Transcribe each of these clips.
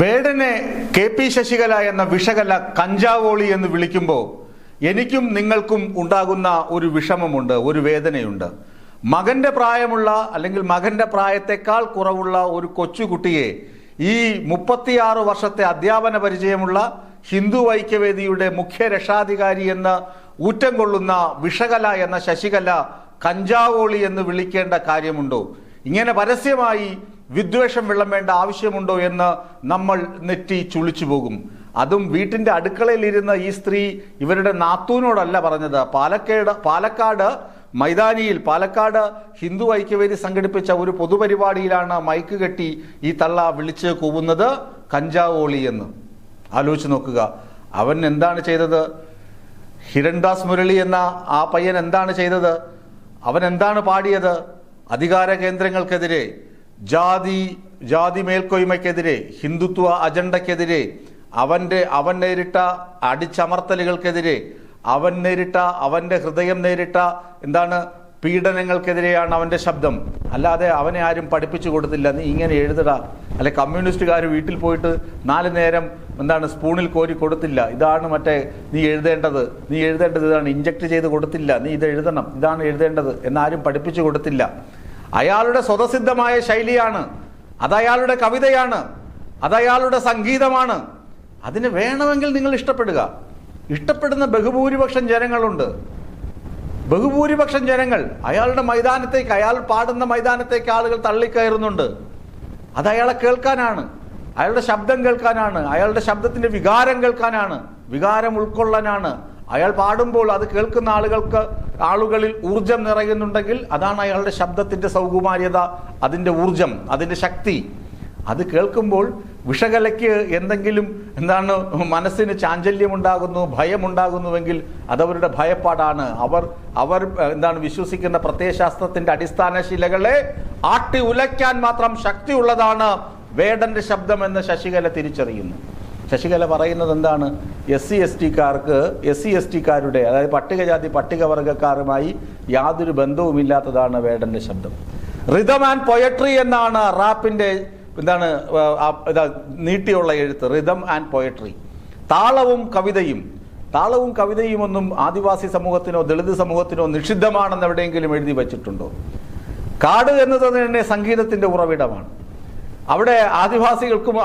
വേടനെ KP Sasikala എന്ന വിഷകല കഞ്ചാവോളി എന്ന് വിളിക്കുമ്പോൾ എനിക്കും നിങ്ങൾക്കും ഉണ്ടാകുന്ന ഒരു വിഷമമുണ്ട്, ഒരു വേദനയുണ്ട്. മകന്റെ പ്രായമുള്ള അല്ലെങ്കിൽ മകന്റെ പ്രായത്തെക്കാൾ കുറവുള്ള ഒരു കൊച്ചുകുട്ടിയെ ഈ 36 വർഷത്തെ അധ്യാപന പരിചയമുള്ള ഹിന്ദു ഐക്യവേദിയുടെ മുഖ്യ രക്ഷാധികാരി എന്ന് ഊറ്റം കൊള്ളുന്ന വിഷകല എന്ന ശശികല കഞ്ചാവോളി എന്ന് വിളിക്കേണ്ട കാര്യമുണ്ടോ? ഇങ്ങനെ പരസ്യമായി വിദ്വേഷം വിളമ്പേണ്ട ആവശ്യമുണ്ടോ എന്ന് നമ്മൾ നെറ്റി ചുളിച്ചു പോകും. അതും വീട്ടിന്റെ അടുക്കളയിലിരുന്ന ഈ സ്ത്രീ ഇവരുടെ നാത്തൂനോടല്ല പറഞ്ഞത്. പാലക്കാട് മൈതാനിയിൽ പാലക്കാട് ഹിന്ദു ഐക്യവേദി സംഘടിപ്പിച്ച ഒരു പൊതുപരിപാടിയിലാണ് മൈക്ക് കെട്ടി ഈ തള്ള വിളിച്ച് കൂവുന്നത് കഞ്ചാവോളി എന്ന്. ആലോചിച്ച് നോക്കുക, അവൻ എന്താണ് ചെയ്തത്? ഹിരൺദാസ് മുരളി എന്ന ആ പയ്യൻ എന്താണ് ചെയ്തത്? അവൻ എന്താണ് പാടിയത്? അധികാര കേന്ദ്രങ്ങൾക്കെതിരെ, ജാതി മേൽക്കോയ്മയ്ക്കെതിരെ, ഹിന്ദുത്വ അജണ്ടയ്ക്കെതിരെ, അവൻ നേരിട്ട അടിച്ചമർത്തലുകൾക്കെതിരെ, അവന്റെ ഹൃദയം നേരിട്ട പീഡനങ്ങൾക്കെതിരെയാണ് അവന്റെ ശബ്ദം. അല്ലാതെ അവനെ ആരും പഠിപ്പിച്ചു കൊടുത്തില്ല, നീ ഇങ്ങനെ എഴുതടാ, അല്ലെ കമ്മ്യൂണിസ്റ്റുകാർ വീട്ടിൽ പോയിട്ട് 4 നേരം സ്പൂണിൽ കോരി കൊടുത്തില്ല, ഇതാണ് നീ എഴുതേണ്ടത് ഇതാണ്, ഇഞ്ചക്ട് ചെയ്ത് കൊടുത്തില്ല, നീ ഇത് എഴുതണം, ഇതാണ് എഴുതേണ്ടത് എന്നാരും പഠിപ്പിച്ചു കൊടുത്തില്ല. അയാളുടെ സ്വതസിദ്ധമായ ശൈലിയാണ്, അതയാളുടെ കവിതയാണ്, അതയാളുടെ സംഗീതമാണ്. അതിന് വേണമെങ്കിൽ നിങ്ങൾ ഇഷ്ടപ്പെടുന്ന ബഹുഭൂരിപക്ഷം ജനങ്ങളുണ്ട്. ബഹുഭൂരിപക്ഷം ജനങ്ങൾ അയാളുടെ മൈതാനത്തേക്ക്, അയാൾ പാടുന്ന മൈതാനത്തേക്ക് ആളുകൾ തള്ളിക്കയറുന്നുണ്ട്. അത് അയാളെ കേൾക്കാനാണ്, അയാളുടെ ശബ്ദം കേൾക്കാനാണ്, അയാളുടെ ശബ്ദത്തിന്റെ വികാരം കേൾക്കാനാണ്, വികാരം ഉൾക്കൊള്ളാനാണ്. അയാൾ പാടുമ്പോൾ അത് കേൾക്കുന്ന ആളുകളിൽ ഊർജം നിറയുന്നുണ്ടെങ്കിൽ അതാണ് അയാളുടെ ശബ്ദത്തിന്റെ സൗകുമാര്യത, അതിന്റെ ഊർജം, അതിന്റെ ശക്തി. അത് കേൾക്കുമ്പോൾ വിഷകലയ്ക്ക് എന്തെങ്കിലും മനസ്സിന് ചാഞ്ചല്യമുണ്ടാകുന്നു, ഭയമുണ്ടാകുന്നുവെങ്കിൽ അതവരുടെ ഭയപ്പാടാണ്. അവർ വിശ്വസിക്കുന്ന പ്രത്യയശാസ്ത്രത്തിന്റെ അടിസ്ഥാന ശിലകളെ ആട്ടി ഉലയ്ക്കാൻ മാത്രം ശക്തിയുള്ളതാണ് വേടന്റെ ശബ്ദം എന്ന് ശശികല തിരിച്ചറിയുന്നു. ശശികല പറയുന്നത് എന്താണ്? SC/ST-കാരുടെ അതായത് പട്ടികജാതി പട്ടികവർഗക്കാരുമായി യാതൊരു ബന്ധവുമില്ലാത്തതാണ് വേടന്റെ ശബ്ദം. റിതം ആൻഡ് പൊയട്രി എന്നാണ് റാപ്പിന്റെ നീട്ടിയുള്ള എഴുത്ത്. റിതം ആൻഡ് പൊയട്രി, താളവും കവിതയും ഒന്നും ആദിവാസി സമൂഹത്തിനോ ദളിത് സമൂഹത്തിനോ നിഷിദ്ധമാണെന്ന് എവിടെയെങ്കിലും എഴുതി വച്ചിട്ടുണ്ടോ? കാട് എന്നത് തന്നെ സംഗീതത്തിന്റെ ഉറവിടമാണ്. അവിടെ ആദിവാസികൾക്കും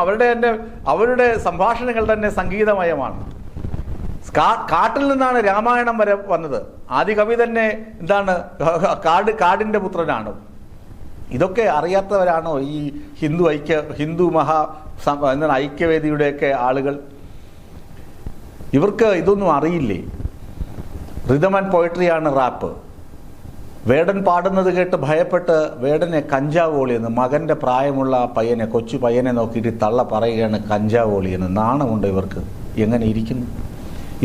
അവരുടെ സംഭാഷണങ്ങൾ തന്നെ സംഗീതമയമാണ്. കാട്ടിൽ നിന്നാണ് രാമായണം വരെ വന്നത്. ആദി കവി തന്നെ കാടിന്റെ പുത്രനാണ്. ഇതൊക്കെ അറിയാത്തവരാണോ ഈ ഹിന്ദു ഐക്യവേദിയുടെയൊക്കെ ആളുകൾ? ഇവർക്ക് ഇതൊന്നും അറിയില്ലേ? റിതം ആൻഡ് പോയട്രിയാണ് റാപ്പ്. വേടൻ പാടുന്നത് കേട്ട് ഭയപ്പെട്ട് വേടനെ കഞ്ചാവോളി എന്ന്, മകന്റെ പ്രായമുള്ള കൊച്ചു പയ്യനെ നോക്കിയിട്ട് തള്ള പറയുകയാണ് കഞ്ചാവോളി എന്ന്. നാണമുണ്ട് ഇവർക്ക്? എങ്ങനെ ഇരിക്കുന്നു?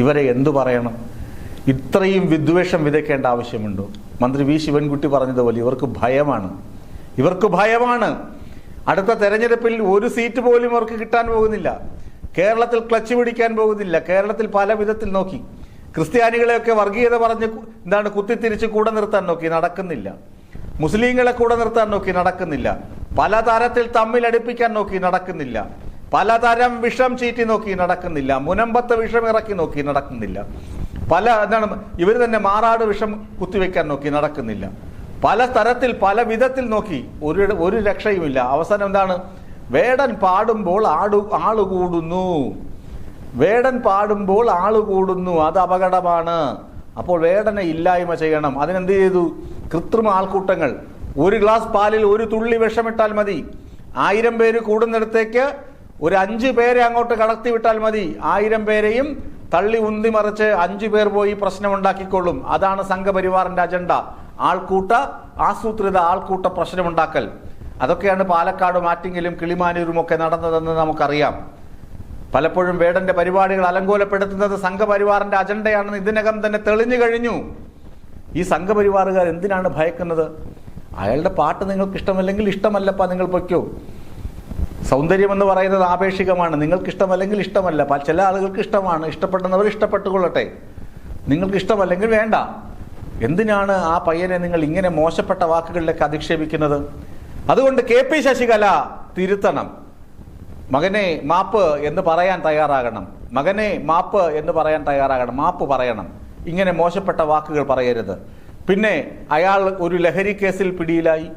ഇവരെ എന്തു പറയണം? ഇത്രയും വിദ്വേഷം വിതയ്ക്കേണ്ട ആവശ്യമുണ്ടോ? മന്ത്രി V. ശിവൻകുട്ടി പറഞ്ഞതുപോലെ ഇവർക്ക് ഭയമാണ്. അടുത്ത തെരഞ്ഞെടുപ്പിൽ ഒരു സീറ്റ് പോലും അവർക്ക് കിട്ടാൻ പോകുന്നില്ല. കേരളത്തിൽ ക്ലച്ച് പിടിക്കാൻ പോകുന്നില്ല. കേരളത്തിൽ പല വിധത്തിൽ നോക്കി. ക്രിസ്ത്യാനികളെയൊക്കെ വർഗീയത പറഞ്ഞ് കുത്തിത്തിരിച്ച് കൂടെ നിർത്താൻ നോക്കി, നടക്കുന്നില്ല. മുസ്ലിങ്ങളെ കൂടെ നിർത്താൻ നോക്കി, നടക്കുന്നില്ല. പലതരത്തിൽ തമ്മിലടിപ്പിക്കാൻ നോക്കി, നടക്കുന്നില്ല. പലതരം വിഷം ചീറ്റി നോക്കി, നടക്കുന്നില്ല. മുനമ്പത്ത് വിഷം ഇറക്കി നോക്കി, നടക്കുന്നില്ല. ഇവർ തന്നെ മാറാട് വിഷം കുത്തിവെക്കാൻ നോക്കി, നടക്കുന്നില്ല. പല തരത്തിൽ പല വിധത്തിൽ നോക്കി, ഒരു രക്ഷയുമില്ല. അവസാനം വേടൻ പാടുമ്പോൾ ആളുകൂടുന്നു, അത് അപകടമാണ്. അപ്പോൾ വേടനെ ഇല്ലായ്മ ചെയ്യണം. അതിനെന്ത് ചെയ്തു? കൃത്രിമ ആൾക്കൂട്ടങ്ങൾ. ഒരു ഗ്ലാസ് പാലിൽ ഒരു തുള്ളി വിഷമിട്ടാൽ മതി. 1000 പേര് കൂടുന്നിടത്തേക്ക് ഒരു 5 പേരെ അങ്ങോട്ട് കടത്തിവിട്ടാൽ മതി. 1000 പേരെയും തള്ളി ഉന്തി മറിച്ച് 5 പേർ പോയി പ്രശ്നമുണ്ടാക്കിക്കൊള്ളും. അതാണ് സംഘപരിവാറിന്റെ അജണ്ട. ആസൂത്രിത ആൾക്കൂട്ട പ്രശ്നമുണ്ടാക്കൽ. അതൊക്കെയാണ് പാലക്കാടും ആറ്റിങ്ങലും കിളിമാനൂരും ഒക്കെ നടന്നതെന്ന് നമുക്കറിയാം. പലപ്പോഴും വേടന്റെ പരിപാടികൾ അലങ്കോലപ്പെടുത്തുന്നത് സംഘപരിവാറിന്റെ അജണ്ടയാണെന്ന് ഇതിനകം തന്നെ തെളിഞ്ഞു കഴിഞ്ഞു. ഈ സംഘപരിവാറുകാർ എന്തിനാണ് ഭയക്കുന്നത്? അയാളുടെ പാട്ട് നിങ്ങൾക്ക് ഇഷ്ടമല്ലെങ്കിൽ ഇഷ്ടമല്ലപ്പാ, നിങ്ങൾ പൊയ്ക്കോ. സൗന്ദര്യം എന്ന് പറയുന്നത് ആപേക്ഷികമാണ്. നിങ്ങൾക്ക് ഇഷ്ടമല്ലെങ്കിൽ ഇഷ്ടമല്ല. ചില ആളുകൾക്ക് ഇഷ്ടമാണ്. ഇഷ്ടപ്പെടുന്നവർ ഇഷ്ടപ്പെട്ടുകൊള്ളട്ടെ. നിങ്ങൾക്ക് ഇഷ്ടമല്ലെങ്കിൽ വേണ്ട. എന്തിനാണ് ആ പയ്യനെ നിങ്ങൾ ഇങ്ങനെ മോശപ്പെട്ട വാക്കുകളിലേക്ക് അധിക്ഷേപിക്കുന്നത്? അതുകൊണ്ട് KP ശശികല തിരുത്തണം. മകനെ മാപ്പ് എന്ന് പറയാൻ തയ്യാറാകണം, മകനെ മാപ്പ് എന്ന് പറയാൻ തയ്യാറാകണം, മാപ്പ് പറയണം. ഇങ്ങനെ മോശപ്പെട്ട വാക്കുകൾ പറയരുത്. പിന്നെ അയാൾ ഒരു ലഹരി കേസിൽ പിടിയിലായി.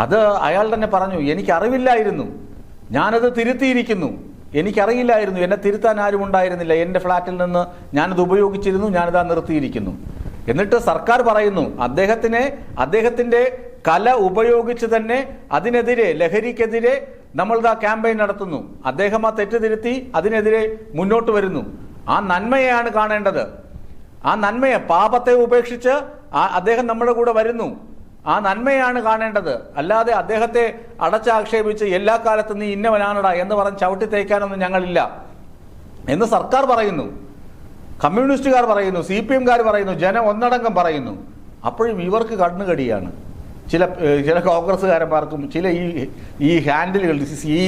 അത് അയാൾ തന്നെ പറഞ്ഞു, എനിക്കറിവില്ലായിരുന്നു, ഞാനത് തിരുത്തിയിരിക്കുന്നു, എനിക്കറിയില്ലായിരുന്നു, എന്നെ തിരുത്താൻ ആരും ഉണ്ടായിരുന്നില്ല, എൻ്റെ ഫ്ലാറ്റിൽ നിന്ന് ഞാനത് ഉപയോഗിച്ചിരുന്നു, ഞാനത് നിർത്തിയിരിക്കുന്നു. എന്നിട്ട് സർക്കാർ പറയുന്നു അദ്ദേഹത്തിൻ്റെ കല ഉപയോഗിച്ച് തന്നെ അതിനെതിരെ, ലഹരിക്കെതിരെ നമ്മളിതാ ക്യാമ്പയിൻ നടത്തുന്നു. അദ്ദേഹം ആ തെറ്റ് തിരുത്തി അതിനെതിരെ മുന്നോട്ട് വരുന്നു. ആ നന്മയെയാണ് കാണേണ്ടത്. ആ നന്മയെ, പാപത്തെ ഉപേക്ഷിച്ച് അദ്ദേഹം നമ്മുടെ കൂടെ വരുന്നു. ആ നന്മയാണ് കാണേണ്ടത്. അല്ലാതെ അദ്ദേഹത്തെ അടച്ചാക്ഷേപിച്ച് എല്ലാ കാലത്തും നീ ഇന്നവനാണടാ എന്ന് പറഞ്ഞ് ചവിട്ടി തേക്കാനൊന്നും ഞങ്ങളില്ല എന്ന് സർക്കാർ പറയുന്നു, കമ്മ്യൂണിസ്റ്റുകാർ പറയുന്നു, CPM-കാർ പറയുന്നു, ജനം ഒന്നടങ്കം പറയുന്നു. അപ്പോഴും ഇവർക്ക് കണ്ണുകടിയാണ്. ചില കോൺഗ്രസ്സുകാരന്മാർക്കും ചില ഈ ഹാൻഡിലുകൾ, ഈ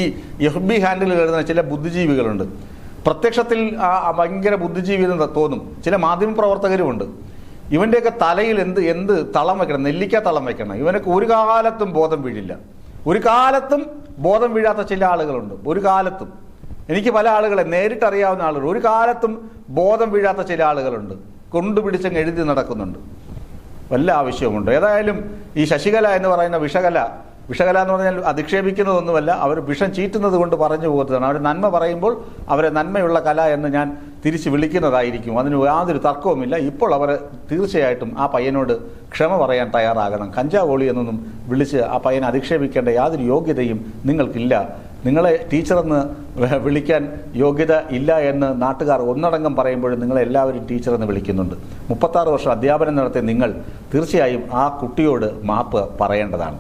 FB ഹാൻഡിലുകൾ എഴുതുന്ന ചില ബുദ്ധിജീവികളുണ്ട്. പ്രത്യക്ഷത്തിൽ ഭയങ്കര ബുദ്ധിജീവി എന്ന് തോന്നും. ചില മാധ്യമപ്രവർത്തകരുമുണ്ട്. ഇവൻ്റെയൊക്കെ തലയിൽ എന്ത് തളം വെക്കണം, നെല്ലിക്ക തളം വെക്കണം. ഇവനൊക്കെ ഒരു കാലത്തും ബോധം വീഴില്ല. ഒരു കാലത്തും ബോധം വീഴാത്ത ചില ആളുകളുണ്ട്. ഒരു കാലത്തും എനിക്ക് പല ആളുകളെ നേരിട്ടറിയാവുന്ന ആളുകൾ, ഒരു കാലത്തും ബോധം വീഴാത്ത ചില ആളുകളുണ്ട്. കൊണ്ടുപിടിച്ചങ്ങ് എഴുതി നടക്കുന്നുണ്ട്. വല്ല ആവശ്യമുണ്ട്. ഏതായാലും ഈ ശശികല എന്ന് പറയുന്ന വിഷകല എന്ന് പറഞ്ഞാൽ അധിക്ഷേപിക്കുന്നതൊന്നുമല്ല, അവർ വിഷം ചീറ്റുന്നത് കൊണ്ട് പറഞ്ഞു പോകുന്നതാണ്. അവർ നന്മ പറയുമ്പോൾ അവരെ നന്മയുള്ള കല എന്ന് ഞാൻ തിരിച്ച് വിളിക്കുന്നതായിരിക്കും. അതിന് യാതൊരു തർക്കവുമില്ല. ഇപ്പോൾ അവർ തീർച്ചയായിട്ടും ആ പയ്യനോട് ക്ഷമ പറയാൻ തയ്യാറാകണം. കഞ്ചാവോളി എന്നൊന്നും വിളിച്ച് ആ പയ്യനെ അധിക്ഷേപിക്കേണ്ട യാതൊരു യോഗ്യതയും നിങ്ങൾക്കില്ല. നിങ്ങളെ ടീച്ചറെന്ന് വിളിക്കാൻ യോഗ്യത ഇല്ല എന്ന് നാട്ടുകാർ ഒന്നടങ്കം പറയുമ്പോഴും നിങ്ങളെല്ലാവരും ടീച്ചറെന്ന് വിളിക്കുന്നുണ്ട്. 36 വർഷം അധ്യാപനം നടത്തിയ നിങ്ങൾ തീർച്ചയായും ആ കുട്ടിയോട് മാപ്പ് പറയേണ്ടതാണ്.